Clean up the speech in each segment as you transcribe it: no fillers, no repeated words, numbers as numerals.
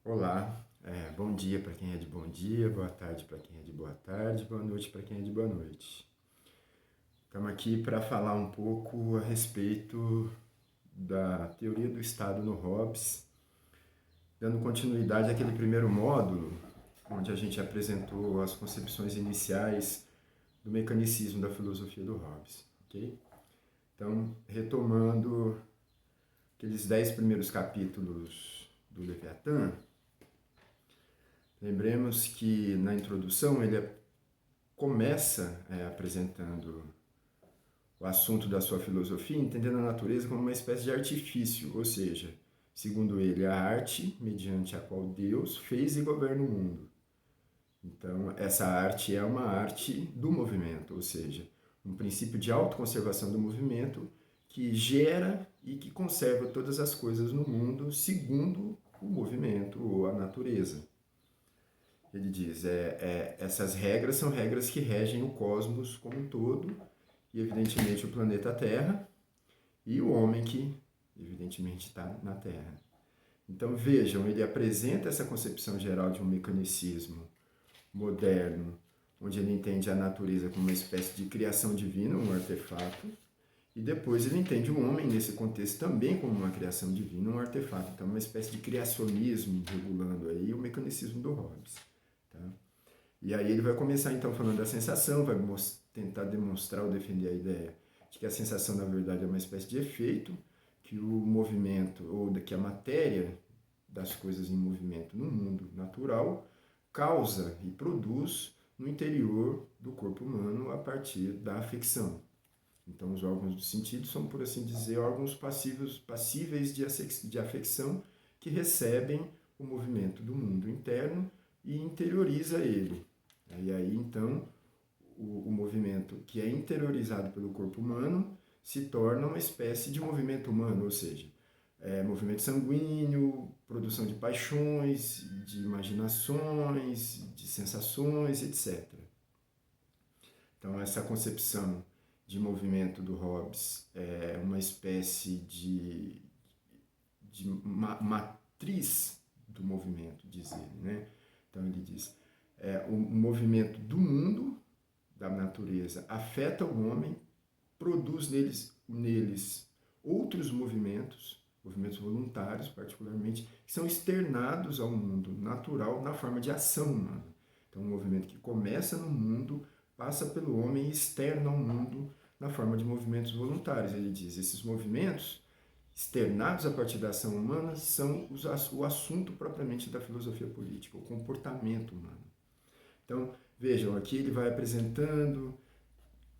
Olá, bom dia para quem é de bom dia, boa tarde para quem é de boa tarde, boa noite para quem é de boa noite. Estamos aqui para falar um pouco a respeito da teoria do Estado no Hobbes, dando continuidade àquele primeiro módulo, onde a gente apresentou as concepções iniciais do mecanicismo da filosofia do Hobbes, ok? Então, retomando aqueles 10 primeiros capítulos do Leviatã, lembremos que na introdução ele começa apresentando o assunto da sua filosofia, entendendo a natureza como uma espécie de artifício, ou seja, segundo ele, a arte mediante a qual Deus fez e governa o mundo. Então, essa arte é uma arte do movimento, ou seja, um princípio de autoconservação do movimento que gera e que conserva todas as coisas no mundo segundo o movimento ou a natureza. Ele diz, essas regras são regras que regem o cosmos como um todo, e evidentemente o planeta Terra, e o homem que evidentemente está na Terra. Então vejam, ele apresenta essa concepção geral de um mecanicismo moderno, onde ele entende a natureza como uma espécie de criação divina, um artefato, e depois ele entende o homem nesse contexto também como uma criação divina, um artefato. Então uma espécie de criacionismo regulando aí o mecanicismo do Hobbes. Tá? E aí ele vai começar então falando da sensação, vai tentar demonstrar ou defender a ideia de que a sensação na verdade é uma espécie de efeito, que o movimento ou que a matéria das coisas em movimento no mundo natural causa e produz no interior do corpo humano a partir da afecção. Então os órgãos do sentido são, por assim dizer, órgãos passíveis de afecção que recebem o movimento do mundo interno e interioriza ele. E aí, então, o movimento que é interiorizado pelo corpo humano se torna uma espécie de movimento humano, ou seja, movimento sanguíneo, produção de paixões, de imaginações, de sensações, etc. Então, essa concepção de movimento do Hobbes é uma espécie de matriz do movimento, diz ele, né? Então, ele diz, o movimento do mundo, da natureza, afeta o homem, produz neles outros movimentos voluntários particularmente, que são externados ao mundo natural na forma de ação humana. Então, um movimento que começa no mundo, passa pelo homem e externa ao mundo na forma de movimentos voluntários. Ele diz, esses movimentos externados a partir da ação humana são o assunto propriamente da filosofia política, o comportamento humano. Então, vejam, aqui ele vai apresentando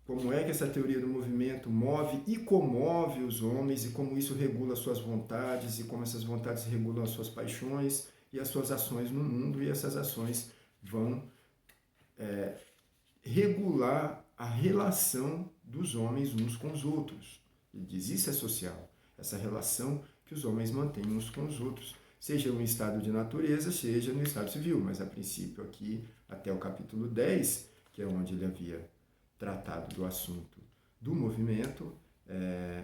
como é que essa teoria do movimento move e comove os homens e como isso regula suas vontades e como essas vontades regulam as suas paixões e as suas ações no mundo, e essas ações vão regular a relação dos homens uns com os outros. Ele diz, isso é social, essa relação que os homens mantêm uns com os outros, seja no estado de natureza, seja no estado civil, mas a princípio aqui, até o capítulo 10, que é onde ele havia tratado do assunto do movimento,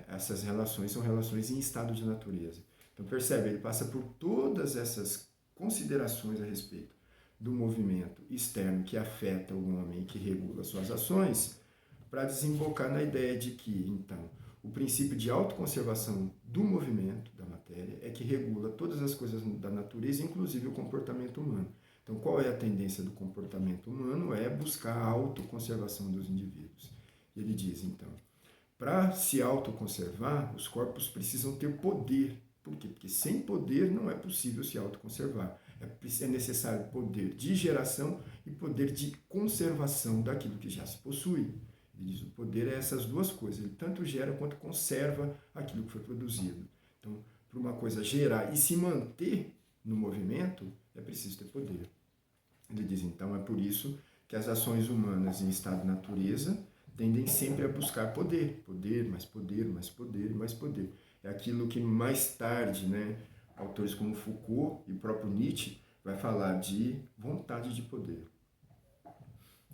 essas relações são relações em estado de natureza. Então percebe, ele passa por todas essas considerações a respeito do movimento externo que afeta o homem e que regula suas ações, para desembocar na ideia de que, então, o princípio de autoconservação do movimento, da matéria, é que regula todas as coisas da natureza, inclusive o comportamento humano. Então, qual é a tendência do comportamento humano? É buscar a autoconservação dos indivíduos. Ele diz, então, para se autoconservar, os corpos precisam ter poder. Por quê? Porque sem poder não é possível se autoconservar. É necessário poder de geração e poder de conservação daquilo que já se possui. Ele diz, o poder é essas duas coisas. Ele tanto gera quanto conserva aquilo que foi produzido. Então, para uma coisa gerar e se manter no movimento, é preciso ter poder. Ele diz, então, é por isso que as ações humanas em estado de natureza tendem sempre a buscar poder. Poder, mais poder, mais poder, mais poder. É aquilo que mais tarde, né, autores como Foucault e o próprio Nietzsche vai falar de vontade de poder.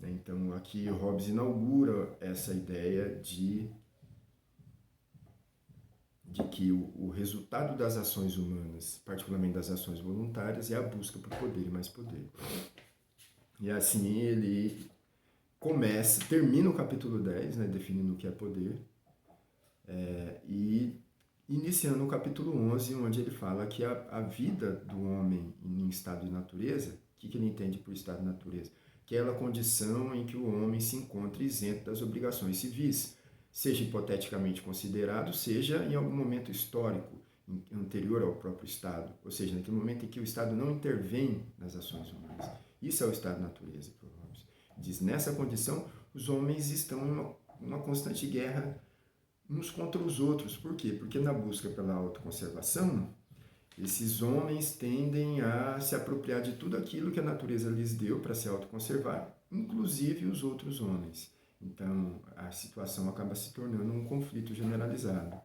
Então, aqui Hobbes inaugura essa ideia de que o resultado das ações humanas, particularmente das ações voluntárias, é a busca por poder e mais poder. E assim ele termina o capítulo 10, né, definindo o que é poder, e iniciando o capítulo 11, onde ele fala que a vida do homem em estado de natureza, o que ele entende por estado de natureza? Que é a condição em que o homem se encontra isento das obrigações civis, seja hipoteticamente considerado, seja em algum momento histórico, anterior ao próprio Estado, ou seja, naquele momento em que o Estado não intervém nas ações humanas. Isso é o estado de natureza, por Hobbes. Diz, nessa condição, os homens estão em uma constante guerra uns contra os outros. Por quê? Porque na busca pela autoconservação, esses homens tendem a se apropriar de tudo aquilo que a natureza lhes deu para se autoconservar, inclusive os outros homens. Então, a situação acaba se tornando um conflito generalizado.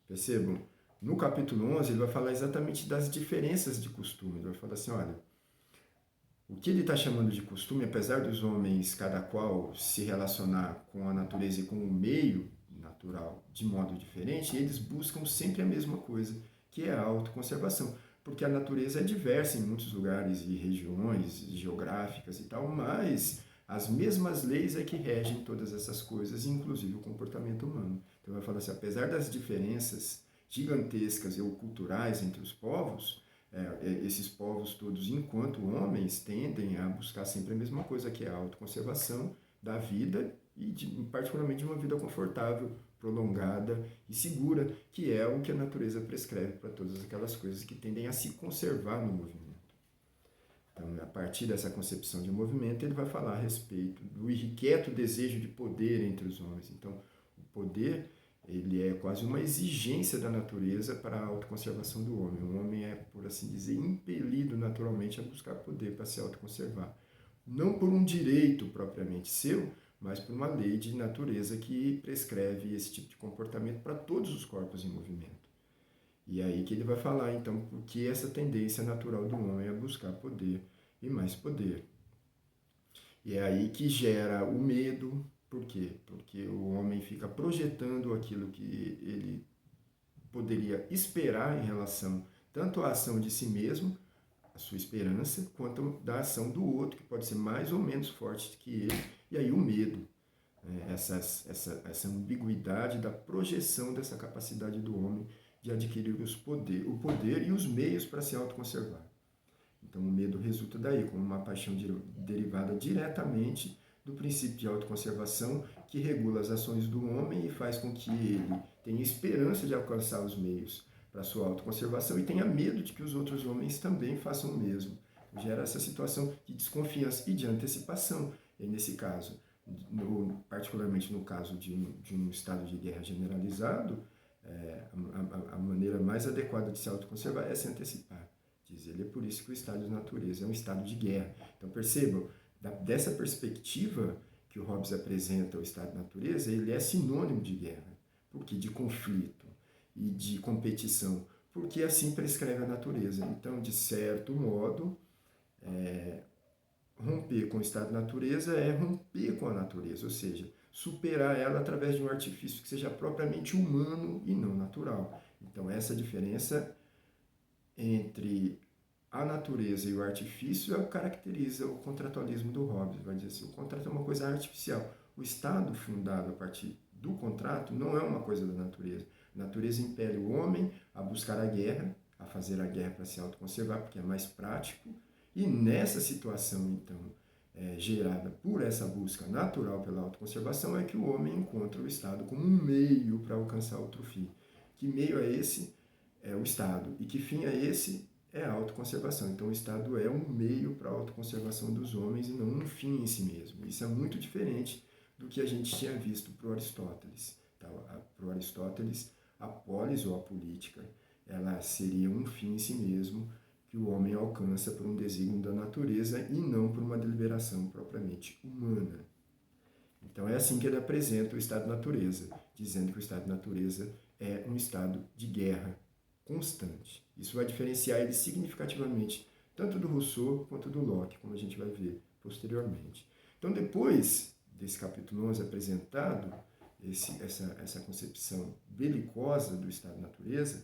Percebam? No capítulo 11, ele vai falar exatamente das diferenças de costume. Ele vai falar assim, olha, o que ele está chamando de costume, apesar dos homens, cada qual, se relacionar com a natureza e com o meio natural de modo diferente, eles buscam sempre a mesma coisa, que é a autoconservação. Porque a natureza é diversa em muitos lugares e regiões geográficas e tal, mas as mesmas leis é que regem todas essas coisas, inclusive o comportamento humano. Então vai falar assim, apesar das diferenças gigantescas ou culturais entre os povos, esses povos todos, enquanto homens, tendem a buscar sempre a mesma coisa, que é a autoconservação da vida e particularmente de uma vida confortável, prolongada e segura, que é o que a natureza prescreve para todas aquelas coisas que tendem a se conservar no movimento. Então, a partir dessa concepção de movimento, ele vai falar a respeito do irrequieto desejo de poder entre os homens. Então, o poder, ele é quase uma exigência da natureza para a autoconservação do homem. O homem é, por assim dizer, impelido naturalmente a buscar poder para se autoconservar. Não por um direito propriamente seu, mas por uma lei de natureza que prescreve esse tipo de comportamento para todos os corpos em movimento. E é aí que ele vai falar, então, por que essa tendência natural do homem é buscar poder e mais poder. E é aí que gera o medo. Por quê? Porque o homem fica projetando aquilo que ele poderia esperar em relação tanto à ação de si mesmo, a sua esperança, quanto da ação do outro, que pode ser mais ou menos forte que ele. E aí o medo, essa ambiguidade da projeção dessa capacidade do homem de adquirir o poder e os meios para se autoconservar. Então, o medo resulta daí, como uma paixão derivada diretamente do princípio de autoconservação que regula as ações do homem e faz com que ele tenha esperança de alcançar os meios para a sua autoconservação e tenha medo de que os outros homens também façam o mesmo. Gera essa situação de desconfiança e de antecipação. E nesse caso, particularmente no caso de um estado de guerra generalizado, a maneira mais adequada de se autoconservar é se antecipar. Diz ele, é por isso que o estado de natureza é um estado de guerra. Então percebam, dessa perspectiva que o Hobbes apresenta o estado de natureza, ele é sinônimo de guerra. Por quê? De conflito e de competição. Porque assim prescreve a natureza. Então, de certo modo, romper com o estado de natureza é romper com a natureza, ou seja, superar ela através de um artifício que seja propriamente humano e não natural. Então, essa diferença entre a natureza e o artifício é o que caracteriza o contratualismo do Hobbes. Vai dizer assim, o contrato é uma coisa artificial. O Estado fundado a partir do contrato não é uma coisa da natureza. A natureza impele o homem a buscar a guerra, a fazer a guerra para se autoconservar, porque é mais prático. E nessa situação, então, gerada por essa busca natural pela autoconservação, é que o homem encontra o Estado como um meio para alcançar outro fim. Que meio é esse? É o Estado. E que fim é esse? É a autoconservação. Então, o Estado é um meio para a autoconservação dos homens e não um fim em si mesmo. Isso é muito diferente do que a gente tinha visto para o Aristóteles. Então, para o Aristóteles, a polis ou a política, ela seria um fim em si mesmo que o homem alcança por um desígnio da natureza e não por uma deliberação propriamente humana. Então, é assim que ele apresenta o estado de natureza, dizendo que o estado de natureza é um estado de guerra constante. Isso vai diferenciar ele significativamente tanto do Rousseau quanto do Locke, como a gente vai ver posteriormente. Então, depois desse capítulo 11 apresentado, essa concepção belicosa do Estado-natureza,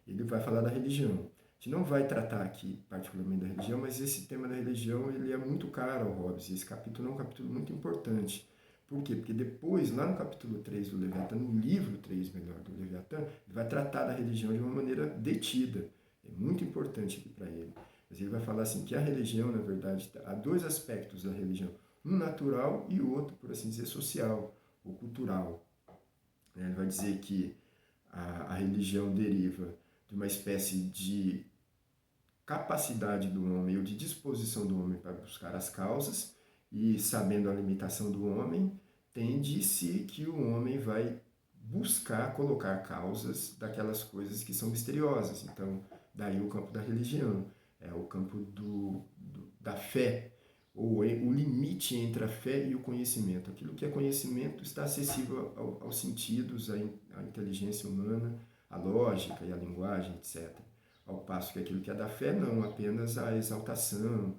ele vai falar da religião. A gente não vai tratar aqui particularmente da religião, mas esse tema da religião ele é muito caro ao Hobbes. Esse capítulo é um capítulo muito importante. Por quê? Porque depois, lá no capítulo 3 do Leviatã, no livro 3, melhor, do Leviatã, ele vai tratar da religião de uma maneira detida. É muito importante aqui para ele. Mas ele vai falar assim, que a religião, na verdade, há dois aspectos da religião. Um natural e o outro, por assim dizer, social ou cultural. Ele vai dizer que a religião deriva de uma espécie de capacidade do homem ou de disposição do homem para buscar as causas, e sabendo a limitação do homem, tende-se que o homem vai buscar colocar causas daquelas coisas que são misteriosas. Então, daí o campo da religião, é o campo da fé, ou o limite entre a fé e o conhecimento. Aquilo que é conhecimento está acessível aos sentidos, à inteligência humana, à lógica e à linguagem, etc. Ao passo que aquilo que é da fé, não, apenas a exaltação,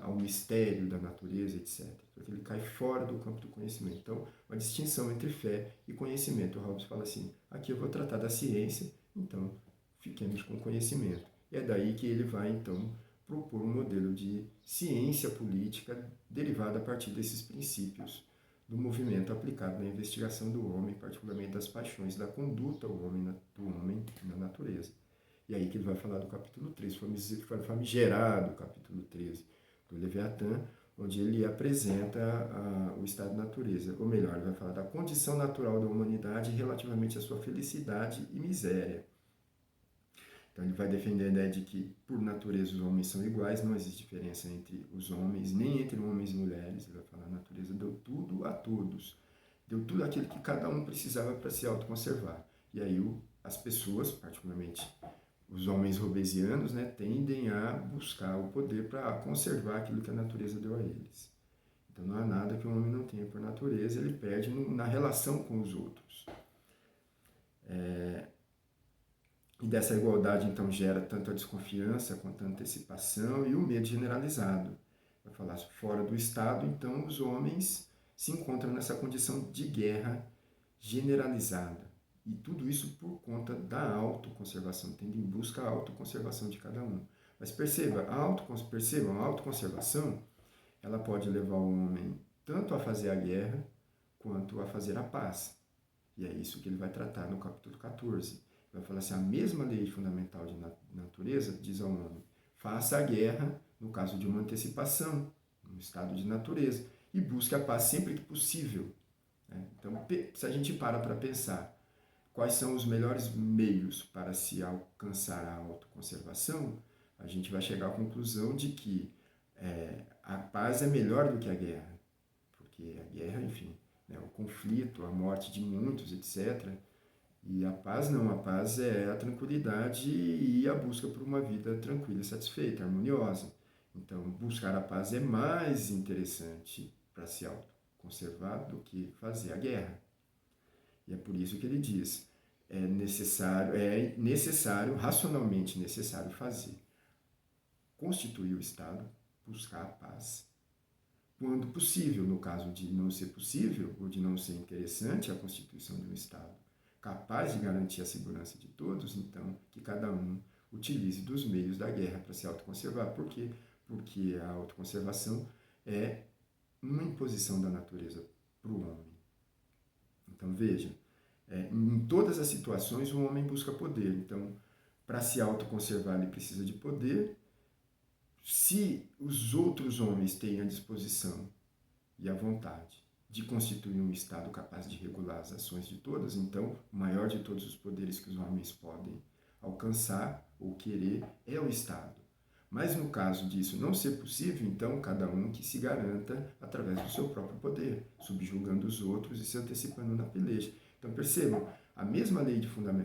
ao mistério da natureza, etc. Porque ele cai fora do campo do conhecimento. Então, uma distinção entre fé e conhecimento. O Hobbes fala assim, aqui eu vou tratar da ciência, então fiquemos com conhecimento. E é daí que ele vai, então, propor um modelo de ciência política derivada a partir desses princípios do movimento aplicado na investigação do homem, particularmente das paixões, da conduta do homem na natureza. E aí que ele vai falar do capítulo 13, famigerado capítulo 13 do Leviatã, onde ele apresenta o estado de natureza. Ou melhor, ele vai falar da condição natural da humanidade relativamente à sua felicidade e miséria. Então ele vai defender a ideia de que, por natureza, os homens são iguais, não existe diferença entre os homens, nem entre homens e mulheres. Ele vai falar a natureza deu tudo a todos. Deu tudo aquilo que cada um precisava para se autoconservar. E aí as pessoas, particularmente os homens robesianos, né, tendem a buscar o poder para conservar aquilo que a natureza deu a eles. Então não há nada que o homem não tenha por natureza, ele perde na relação com os outros. E dessa igualdade, então, gera tanto a desconfiança quanto a antecipação e o medo generalizado. Vai falar fora do Estado, então os homens se encontram nessa condição de guerra generalizada. E tudo isso por conta da autoconservação, tendo em busca a autoconservação de cada um. Mas percebam, a autoconservação ela pode levar o homem tanto a fazer a guerra quanto a fazer a paz. E é isso que ele vai tratar no capítulo 14. Vai falar assim, a mesma lei fundamental de natureza diz ao homem, faça a guerra no caso de uma antecipação, no estado de natureza, e busque a paz sempre que possível. Então, se a gente para pensar quais são os melhores meios para se alcançar a autoconservação, a gente vai chegar à conclusão de que a paz é melhor do que a guerra. Porque a guerra, enfim, o conflito, a morte de muitos, etc. E a paz não, a paz é a tranquilidade e a busca por uma vida tranquila, satisfeita, harmoniosa. Então, buscar a paz é mais interessante para se autoconservar do que fazer a guerra. E é por isso que ele diz, é necessário, racionalmente necessário fazer. Constituir o Estado, buscar a paz. Quando possível, no caso de não ser possível ou de não ser interessante a constituição de um Estado capaz de garantir a segurança de todos, então que cada um utilize dos meios da guerra para se autoconservar. Por quê? Porque a autoconservação é uma imposição da natureza para o homem. Então veja, em todas as situações o homem busca poder. Então, para se autoconservar ele precisa de poder. Se os outros homens têm a disposição e a vontade de constituir um Estado capaz de regular as ações de todas, então o maior de todos os poderes que os homens podem alcançar ou querer é o Estado. Mas no caso disso não ser possível, então cada um que se garanta através do seu próprio poder, subjugando os outros e se antecipando na peleja. Então percebam, a mesma lei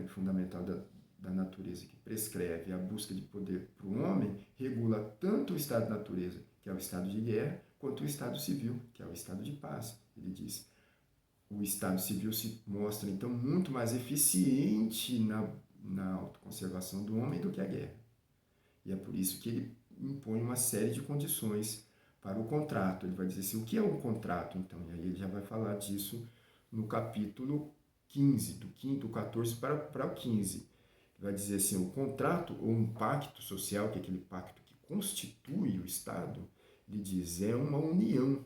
fundamental da natureza que prescreve a busca de poder para o homem, regula tanto o estado de natureza, que é o estado de guerra, quanto o estado civil, que é o estado de paz. Ele diz, o estado civil se mostra, então, muito mais eficiente na autoconservação do homem do que a guerra. E é por isso que ele impõe uma série de condições para o contrato. Ele vai dizer assim, o que é um contrato, então? E aí ele já vai falar disso no capítulo 15, do 5º, 14 para o 15. Vai dizer assim, o contrato ou um pacto social, que é aquele pacto que constitui o Estado, ele diz, é uma união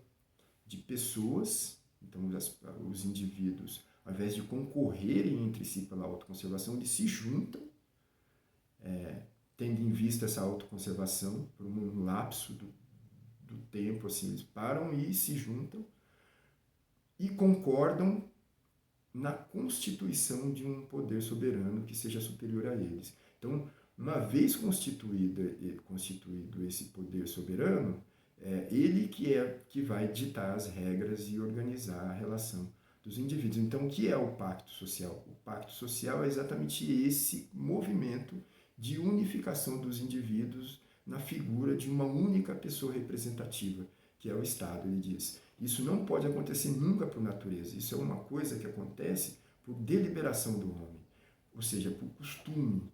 de pessoas, então os indivíduos, ao invés de concorrerem entre si pela autoconservação, eles se juntam, tendo em vista essa autoconservação, por um lapso do tempo, assim, eles param e se juntam e concordam na constituição de um poder soberano que seja superior a eles. Então, uma vez constituído esse poder soberano, ele que vai ditar as regras e organizar a relação dos indivíduos. Então, o que é o pacto social? O pacto social é exatamente esse movimento de unificação dos indivíduos na figura de uma única pessoa representativa, que é o Estado, ele diz. Isso não pode acontecer nunca por natureza. Isso é uma coisa que acontece por deliberação do homem, ou seja, por costume,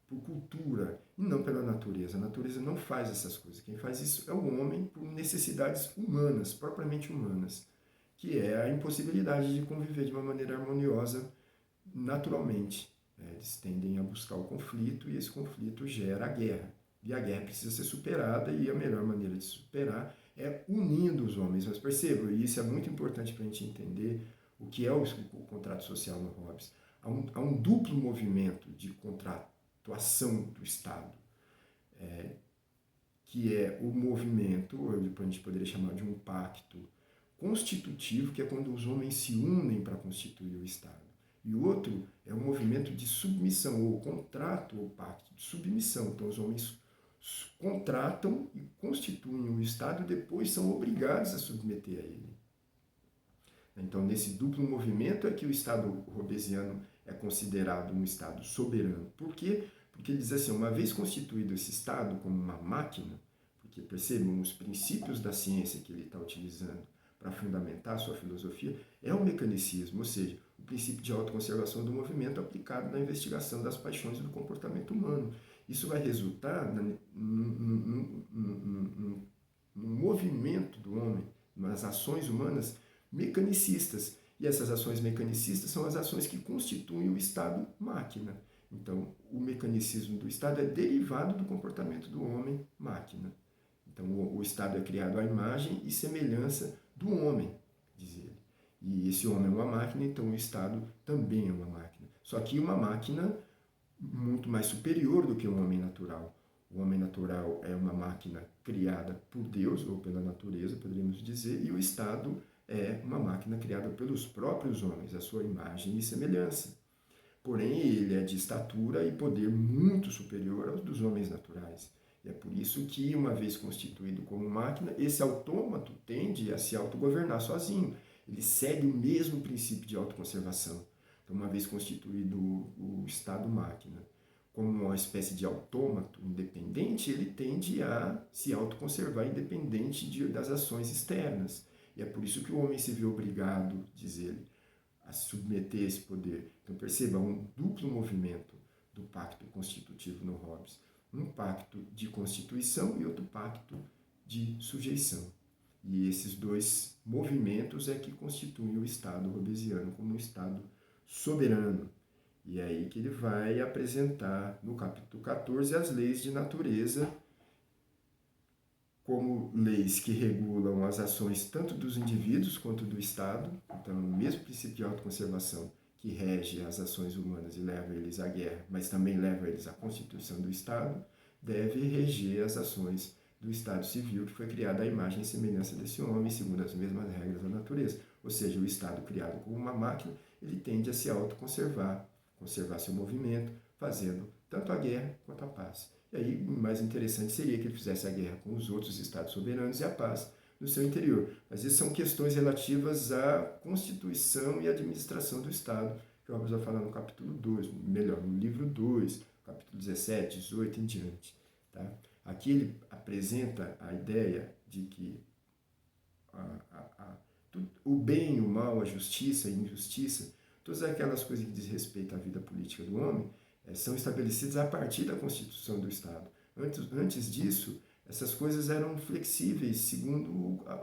por cultura, e não pela natureza. A natureza não faz essas coisas. Quem faz isso é o homem por necessidades humanas, propriamente humanas, que é a impossibilidade de conviver de uma maneira harmoniosa naturalmente. Eles tendem a buscar o conflito e esse conflito gera a guerra. E a guerra precisa ser superada e a melhor maneira de superar é unindo os homens. Mas percebam, e isso é muito importante para a gente entender o que é o contrato social no Hobbes. Há um duplo movimento de contratuação do Estado, que é o movimento, ou a gente poderia chamar de um pacto constitutivo, que é quando os homens se unem para constituir o Estado. E o outro é um movimento de submissão, ou contrato ou pacto de submissão. Então os homens contratam e constituem o Estado e depois são obrigados a submeter a ele. Então, nesse duplo movimento é que o Estado hobbesiano é considerado um Estado soberano. Por quê? Porque ele diz assim, uma vez constituído esse Estado como uma máquina, porque percebam, os princípios da ciência que ele está utilizando para fundamentar a sua filosofia é um mecanicismo, ou seja, o princípio de autoconservação do movimento aplicado na investigação das paixões e do comportamento humano. Isso vai resultar num movimento do homem, nas ações humanas mecanicistas. E essas ações mecanicistas são as ações que constituem o Estado-máquina. Então, o mecanicismo do Estado é derivado do comportamento do homem-máquina. Então, o Estado é criado à imagem e semelhança do homem, diz ele. E esse homem é uma máquina, então o Estado também é uma máquina. Só que uma máquina muito mais superior do que um homem natural. O homem natural é uma máquina criada por Deus, ou pela natureza, poderíamos dizer, e o Estado é uma máquina criada pelos próprios homens, a sua imagem e semelhança. Porém, ele é de estatura e poder muito superior aos dos homens naturais. E é por isso que, uma vez constituído como máquina, esse autômato tende a se autogovernar sozinho. Ele segue o mesmo princípio de autoconservação. Então, uma vez constituído o Estado-máquina como uma espécie de autômato independente, ele tende a se autoconservar independente das ações externas. E é por isso que o homem se vê obrigado, diz ele, a submeter esse poder. Então perceba, um duplo movimento do pacto constitutivo no Hobbes. Um pacto de constituição e outro pacto de sujeição. E esses dois movimentos é que constituem o Estado hobbesiano como um Estado soberano. E é aí que ele vai apresentar, no capítulo 14, as leis de natureza, como leis que regulam as ações tanto dos indivíduos quanto do Estado. Então, o mesmo princípio de autoconservação que rege as ações humanas e leva eles à guerra, mas também leva eles à constituição do Estado, deve reger as ações do Estado civil, que foi criado à imagem e semelhança desse homem, segundo as mesmas regras da natureza. Ou seja, o Estado criado como uma máquina, ele tende a se autoconservar, conservar seu movimento, fazendo tanto a guerra quanto a paz. E aí, o mais interessante seria que ele fizesse a guerra com os outros estados soberanos e a paz no seu interior. Mas isso são questões relativas à constituição e administração do Estado, que o Hobbes vai falar no capítulo 2, melhor, no livro 2, capítulo 17, 18 em diante. Tá? Aqui ele apresenta a ideia de que o bem, o mal, a justiça e a injustiça, todas aquelas coisas que diz respeito à vida política do homem, são estabelecidas a partir da Constituição do Estado. Antes disso, essas coisas eram flexíveis, segundo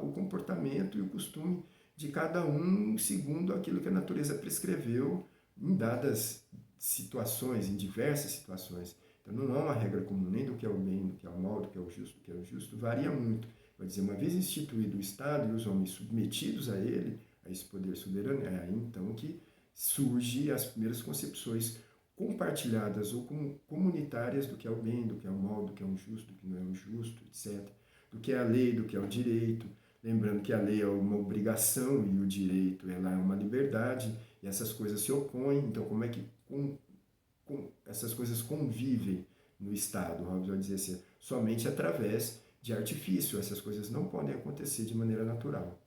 o comportamento e o costume de cada um segundo aquilo que a natureza prescreveu em dadas situações, em diversas situações. Então não há uma regra comum nem do que é o bem, do que é o mal, do que é o justo, do que é o injusto, varia muito. Vai dizer, uma vez instituído o Estado e os homens submetidos a ele, a esse poder soberano, é aí então que surgem as primeiras concepções compartilhadas ou comunitárias do que é o bem, do que é o mal, do que é o justo, do que não é o justo, etc. Do que é a lei, do que é o direito. Lembrando que a lei é uma obrigação e o direito ela é uma liberdade, e essas coisas se opõem. Então, como é que essas coisas convivem no Estado? Hobbes vai dizer assim, somente através de artifício. Essas coisas não podem acontecer de maneira natural.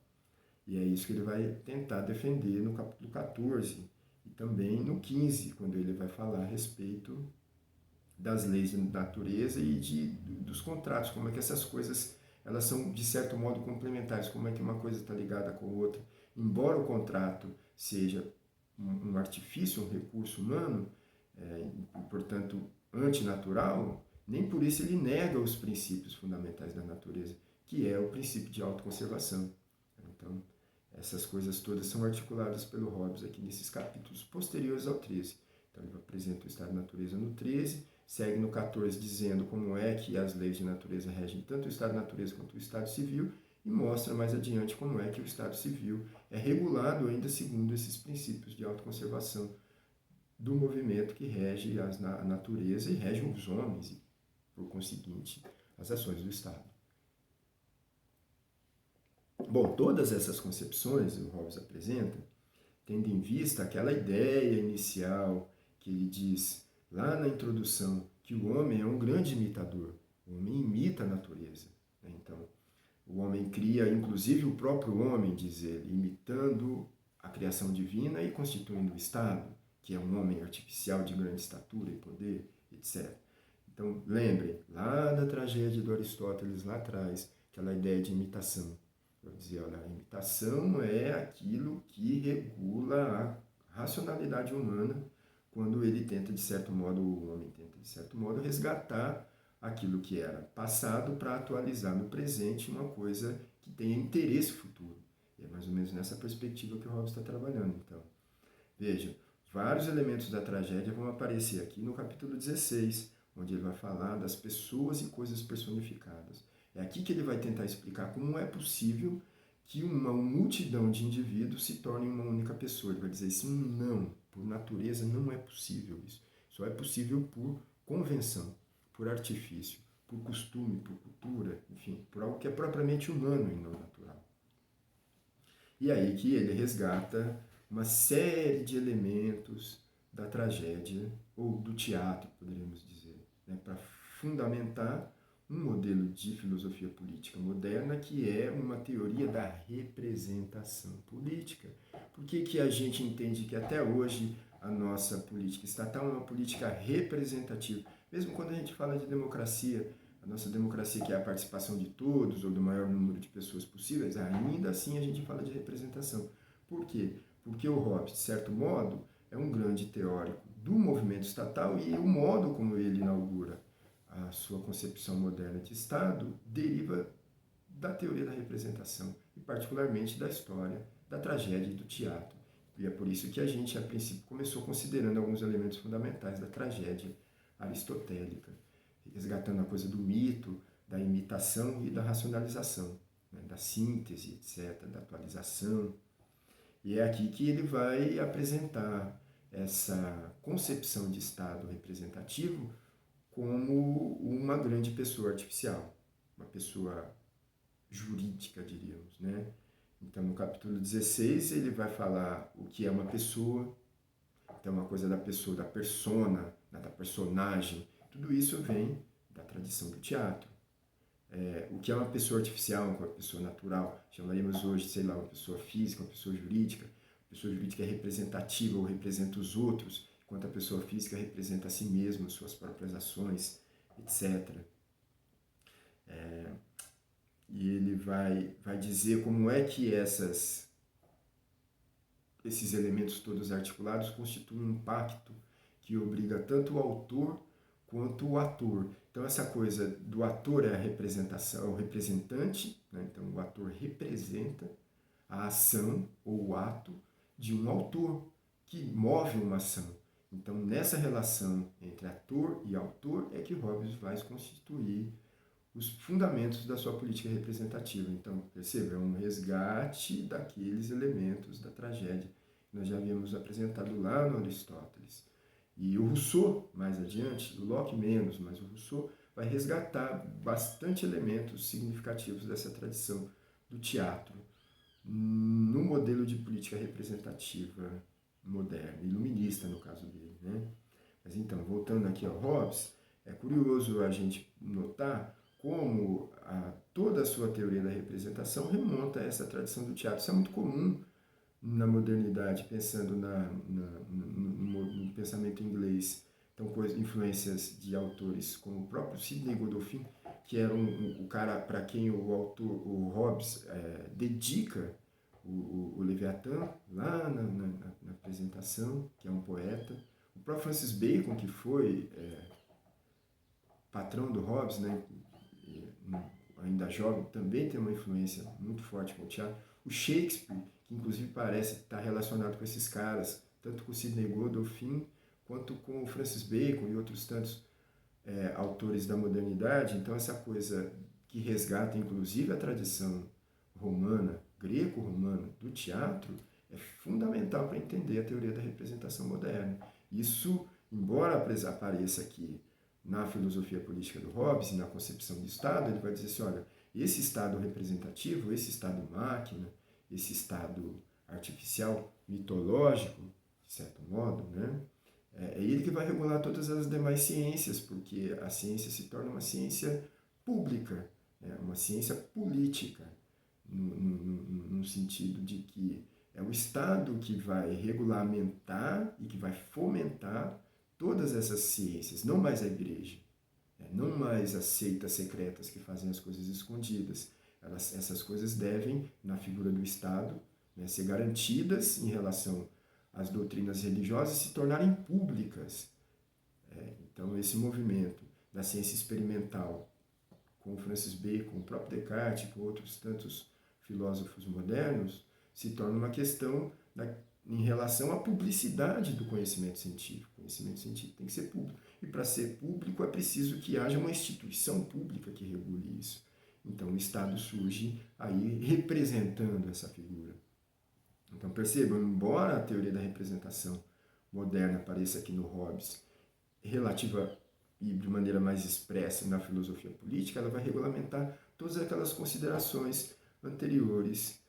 E é isso que ele vai tentar defender no capítulo 14 e também no 15, quando ele vai falar a respeito das leis da natureza e dos contratos, como é que essas coisas elas são de certo modo complementares, como é que uma coisa está ligada com a outra. Embora o contrato seja um artifício, um recurso humano, portanto antinatural, nem por isso ele nega os princípios fundamentais da natureza, que é o princípio de autoconservação. Então, essas coisas todas são articuladas pelo Hobbes aqui nesses capítulos posteriores ao 13. Então, ele apresenta o estado de natureza no 13, segue no 14 dizendo como é que as leis de natureza regem tanto o estado de natureza quanto o estado civil, e mostra mais adiante como é que o estado civil é regulado ainda segundo esses princípios de autoconservação do movimento que rege a natureza e rege os homens e, por conseguinte, as ações do Estado. Bom, todas essas concepções o Hobbes apresenta tendo em vista aquela ideia inicial que ele diz lá na introdução, que o homem é um grande imitador, o homem imita a natureza. Então, o homem cria, inclusive o próprio homem, diz ele, imitando a criação divina e constituindo o Estado, que é um homem artificial de grande estatura e poder, etc. Então, lembrem, lá da tragédia do Aristóteles, lá atrás, aquela ideia de imitação. Eu dizia, olha, a imitação é aquilo que regula a racionalidade humana quando ele tenta, de certo modo, o homem tenta, de certo modo, resgatar aquilo que era passado para atualizar no presente uma coisa que tenha interesse futuro. E é mais ou menos nessa perspectiva que o Hobbes está trabalhando. Então, veja, vários elementos da tragédia vão aparecer aqui no capítulo 16, onde ele vai falar das pessoas e coisas personificadas. É aqui que ele vai tentar explicar como é possível que uma multidão de indivíduos se torne uma única pessoa. Ele vai dizer assim, não, por natureza não é possível isso. Só é possível por convenção, por artifício, por costume, por cultura, enfim, por algo que é propriamente humano e não natural. E aí que ele resgata uma série de elementos da tragédia, ou do teatro, poderíamos dizer, né, para fundamentar um modelo de filosofia política moderna que é uma teoria da representação política. Por que a gente entende que até hoje a nossa política estatal é uma política representativa? Mesmo quando a gente fala de democracia, a nossa democracia que é a participação de todos ou do maior número de pessoas possíveis, ainda assim a gente fala de representação. Por quê? Porque o Hobbes, de certo modo, é um grande teórico do movimento estatal e o modo como ele inaugura a sua concepção moderna de Estado deriva da teoria da representação e particularmente da história, da tragédia e do teatro. E é por isso que a gente, a princípio, começou considerando alguns elementos fundamentais da tragédia aristotélica, resgatando a coisa do mito, da imitação e da racionalização, né, da síntese, etc., da atualização. E é aqui que ele vai apresentar essa concepção de Estado representativo como uma grande pessoa artificial, uma pessoa jurídica, diríamos, né? Então, no capítulo 16, ele vai falar o que é uma pessoa, então, uma coisa da pessoa, da persona, da personagem, tudo isso vem da tradição do teatro. O que é uma pessoa artificial, uma pessoa natural, chamaríamos hoje, sei lá, uma pessoa física, uma pessoa jurídica. A pessoa jurídica é representativa ou representa os outros, enquanto a pessoa física representa a si mesma, suas próprias ações, etc. E ele vai dizer como é que esses elementos todos articulados constituem um pacto que obriga tanto o autor quanto o ator. Então, essa coisa do ator é a representação, é o representante, né? Então o ator representa a ação ou o ato de um autor que move uma ação. Então, nessa relação entre ator e autor é que Hobbes vai constituir os fundamentos da sua política representativa. Então, perceba, é um resgate daqueles elementos da tragédia que nós já havíamos apresentado lá no Aristóteles. E o Rousseau, mais adiante, o Locke menos, mas o Rousseau vai resgatar bastante elementos significativos dessa tradição do teatro no modelo de política representativa moderna, iluminista no caso dele, né? Mas então, voltando aqui ao Hobbes, é curioso a gente notar como toda a sua teoria da representação remonta a essa tradição do teatro. Isso é muito comum na modernidade, pensando no pensamento inglês. Então, influências de autores como o próprio Sidney Godolphin, que era o cara para quem o Hobbes dedica o Leviatã, lá na apresentação, que é um poeta. O próprio Francis Bacon, que foi patrão do Hobbes, né, ainda jovem, também tem uma influência muito forte com o teatro. O Shakespeare, que inclusive parece estar relacionado com esses caras, tanto com o Sidney Godolphin, quanto com o Francis Bacon e outros tantos autores da modernidade. Então, essa coisa que resgata, inclusive, a tradição romana, greco-romana, do teatro, é fundamental para entender a teoria da representação moderna. Isso, embora apareça aqui na filosofia política do Hobbes e na concepção de Estado, ele vai dizer assim, olha, esse Estado representativo, esse Estado máquina, esse Estado artificial, mitológico, de certo modo, né? É ele que vai regular todas as demais ciências, porque a ciência se torna uma ciência pública, né? Uma ciência política, no sentido de que é o Estado que vai regulamentar e que vai fomentar todas essas ciências, não mais a igreja, não mais as seitas secretas que fazem as coisas escondidas. Essas coisas devem, na figura do Estado, né, ser garantidas em relação às doutrinas religiosas e se tornarem públicas. Então, esse movimento da ciência experimental, com Francis Bacon, o próprio Descartes, com outros tantos filósofos modernos, se torna uma questão em relação à publicidade do conhecimento científico. O conhecimento científico tem que ser público. E para ser público é preciso que haja uma instituição pública que regule isso. Então o Estado surge aí representando essa figura. Então percebam, embora a teoria da representação moderna apareça aqui no Hobbes, relativa e de maneira mais expressa na filosofia política, ela vai regulamentar todas aquelas considerações anteriores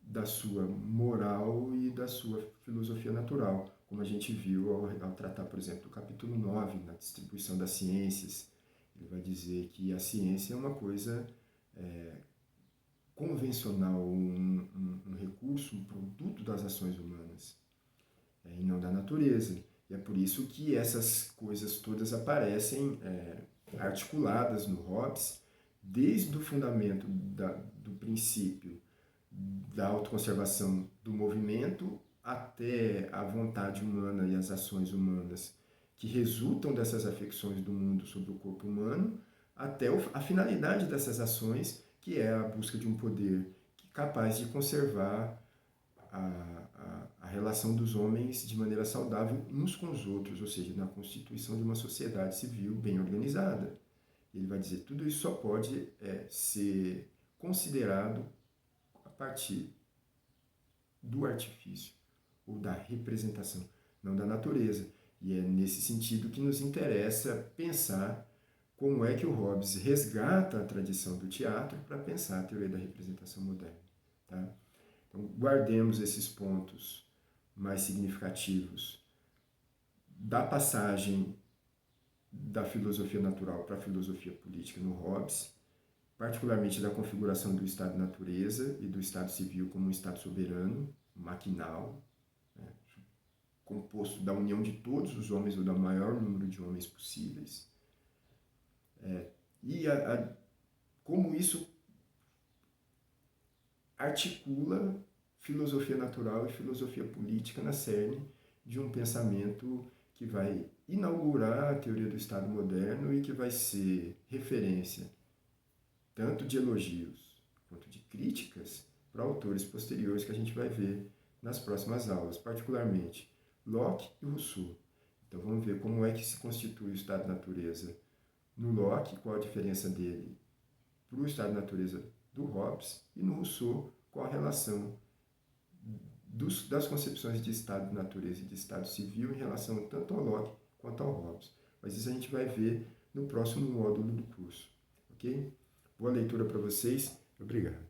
da sua moral e da sua filosofia natural, como a gente viu ao tratar, por exemplo, do capítulo 9, na distribuição das ciências. Ele vai dizer que a ciência é uma coisa convencional, um recurso, um produto das ações humanas, e não da natureza. E é por isso que essas coisas todas aparecem articuladas no Hobbes, desde o fundamento do princípio da autoconservação do movimento até a vontade humana e as ações humanas que resultam dessas afecções do mundo sobre o corpo humano, até a finalidade dessas ações, que é a busca de um poder capaz de conservar a relação dos homens de maneira saudável uns com os outros, ou seja, na constituição de uma sociedade civil bem organizada. Ele vai dizer que tudo isso só pode ser considerado a partir do artifício ou da representação, não da natureza. E é nesse sentido que nos interessa pensar como é que o Hobbes resgata a tradição do teatro para pensar a teoria da representação moderna. Tá? Então, guardemos esses pontos mais significativos da passagem da filosofia natural para a filosofia política no Hobbes, particularmente da configuração do Estado-natureza e do Estado civil como um Estado soberano, maquinal, né, composto da união de todos os homens ou do maior número de homens possíveis. E como isso articula filosofia natural e filosofia política na cerne de um pensamento que vai inaugurar a teoria do Estado moderno e que vai ser referência tanto de elogios quanto de críticas para autores posteriores que a gente vai ver nas próximas aulas, particularmente Locke e Rousseau. Então vamos ver como é que se constitui o estado de natureza no Locke, qual a diferença dele para o estado de natureza do Hobbes, e no Rousseau, qual a relação das concepções de estado de natureza e de estado civil em relação tanto ao Locke quanto ao Hobbes. Mas isso a gente vai ver no próximo módulo do curso, ok? Boa leitura para vocês, obrigado.